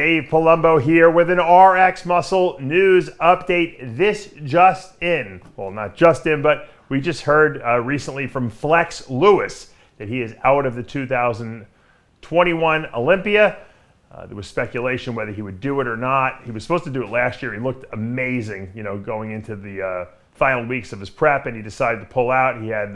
Dave Palumbo here with an RX Muscle news update. This just in. Well, not just in, but we just heard recently from Flex Lewis that he is out of the 2021 Olympia. There was speculation whether he would do it or not. He was supposed to do it last year. He looked amazing, going into the final weeks of his prep, and he decided to pull out. He had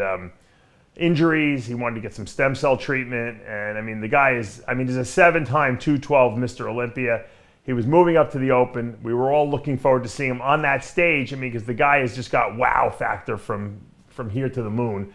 injuries. He wanted to get some stem cell treatment. And I mean, the guy is, he's a 7-time 212 Mr. Olympia. He was moving up to the Open. We were all looking forward to seeing him on that stage. Because the guy has just got wow factor from here to the moon.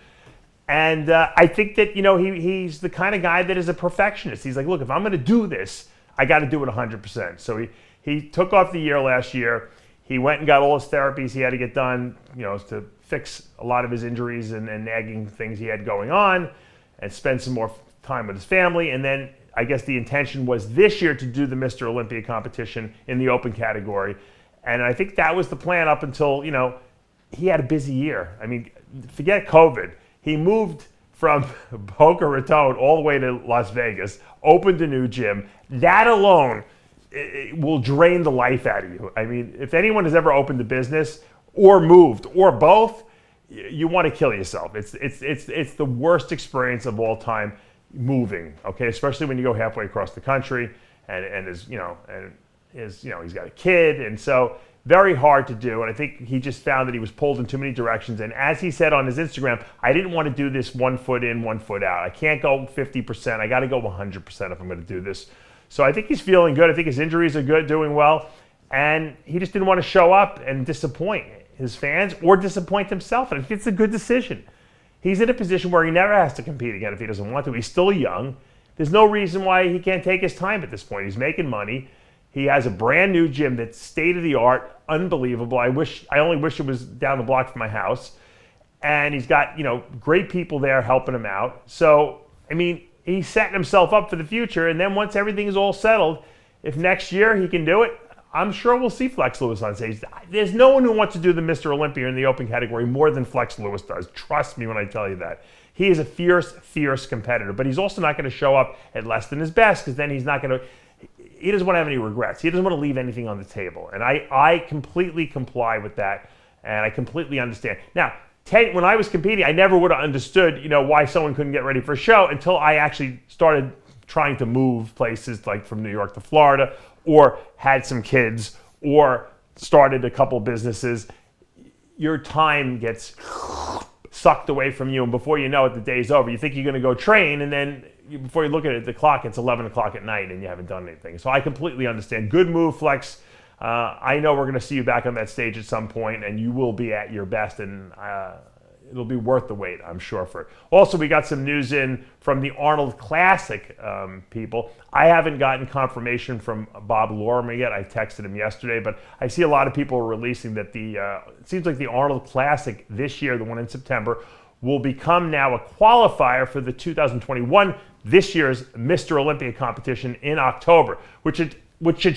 And I think that, he's the kind of guy that is a perfectionist. He's like, look, if I'm going to do this, I got to do it 100%. So he took off the year last year. He went and got all his therapies he had to get done, to fix a lot of his injuries and nagging things he had going on, and spend some more time with his family. And then I guess the intention was this year to do the Mr. Olympia competition in the open category. And I think that was the plan up until, he had a busy year. Forget COVID. He moved from Boca Raton all the way to Las Vegas, opened a new gym. That alone it will drain the life out of you. If anyone has ever opened a business or moved or both, you want to kill yourself. It's the worst experience of all time, moving. Okay, especially when you go halfway across the country, and he's got a kid, and so very hard to do. And I think he just found that he was pulled in too many directions. And as he said on his Instagram, I didn't want to do this 1 foot in, 1 foot out. I can't go 50%. I got to go 100% if I'm going to do this. So I think he's feeling good. I think his injuries are good, doing well. And he just didn't want to show up and disappoint his fans or disappoint himself. And I think it's a good decision. He's in a position where he never has to compete again if he doesn't want to. He's still young. There's no reason why he can't take his time at this point. He's making money. He has a brand new gym that's state of the art, unbelievable. I only wish it was down the block from my house. And he's got, great people there helping him out. So, he's setting himself up for the future. And then once everything is all settled, if next year he can do it, I'm sure we'll see Flex Lewis on stage. There's no one who wants to do the Mr. Olympia in the open category more than Flex Lewis does. Trust me when I tell you that. He is a fierce, fierce competitor, but he's also not going to show up at less than his best, because then he doesn't want to have any regrets. He doesn't want to leave anything on the table. And I completely comply with that, and I completely understand. Now, when I was competing, I never would have understood, why someone couldn't get ready for a show until I actually started trying to move places, like from New York to Florida, or had some kids, or started a couple businesses. Your time gets sucked away from you, and before you know it, the day's over. You think you're going to go train, and then before you look at it, the clock, it's 11 o'clock at night, and you haven't done anything. So I completely understand. Good move, Flex. I know we're going to see you back on that stage at some point, and you will be at your best, and it'll be worth the wait, I'm sure, for it. Also, we got some news in from the Arnold Classic people. I haven't gotten confirmation from Bob Lorimer yet. I texted him yesterday, but I see a lot of people are releasing that it seems like the Arnold Classic this year, the one in September, will become now a qualifier for the 2021, this year's Mr. Olympia competition in October, which it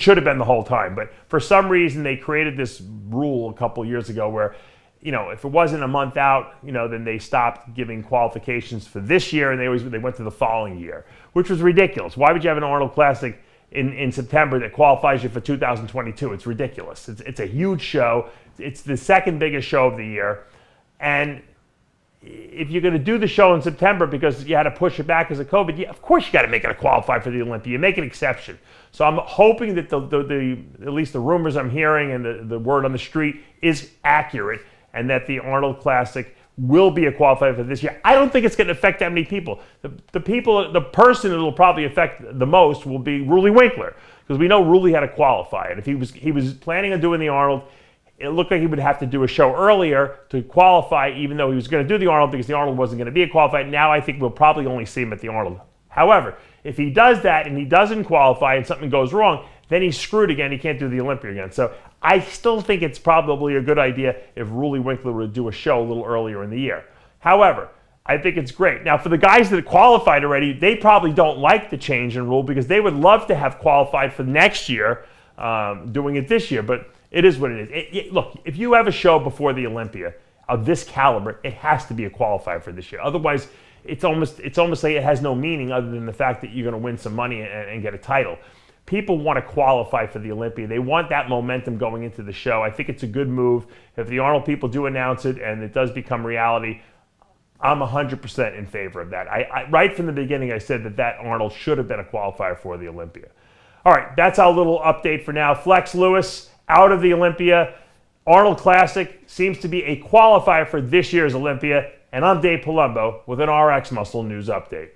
should have been the whole time. But for some reason, they created this rule a couple years ago where, if it wasn't a month out, then they stopped giving qualifications for this year, and they went to the following year, which was ridiculous. Why would you have an Arnold Classic in September that qualifies you for 2022? It's ridiculous. It's a huge show. It's the second biggest show of the year. And if you're going to do the show in September because you had to push it back because of COVID, of course you got to make it a qualifier for the Olympia. You make an exception. So I'm hoping that at least the rumors I'm hearing and the word on the street is accurate, and that the Arnold Classic will be a qualifier for this year. I don't think it's going to affect that many people. The person it will probably affect the most will be Ruli Winkler, because we know Ruli had to qualify. And if he was planning on doing the Arnold, it looked like he would have to do a show earlier to qualify, even though he was going to do the Arnold, because the Arnold wasn't going to be a qualifier. Now I think we'll probably only see him at the Arnold. However, if he does that and he doesn't qualify and something goes wrong, then he's screwed again. He can't do the Olympia again. So I still think it's probably a good idea if Ruli Winkler would do a show a little earlier in the year. However, I think it's great. Now, for the guys that qualified already, they probably don't like the change in rule, because they would love to have qualified for next year, doing it this year. But it is what it is. Look, if you have a show before the Olympia of this caliber, it has to be a qualifier for this year. Otherwise, it's almost like it has no meaning other than the fact that you're going to win some money and get a title. people want to qualify for the Olympia. They want that momentum going into the show. I think it's a good move. If the Arnold people do announce it and it does become reality, I'm 100% in favor of that. Right from the beginning, I said that Arnold should have been a qualifier for the Olympia. All right, that's our little update for now. Flex Lewis out of the Olympia. Arnold Classic seems to be a qualifier for this year's Olympia. And I'm Dave Palumbo with an RX Muscle News Update.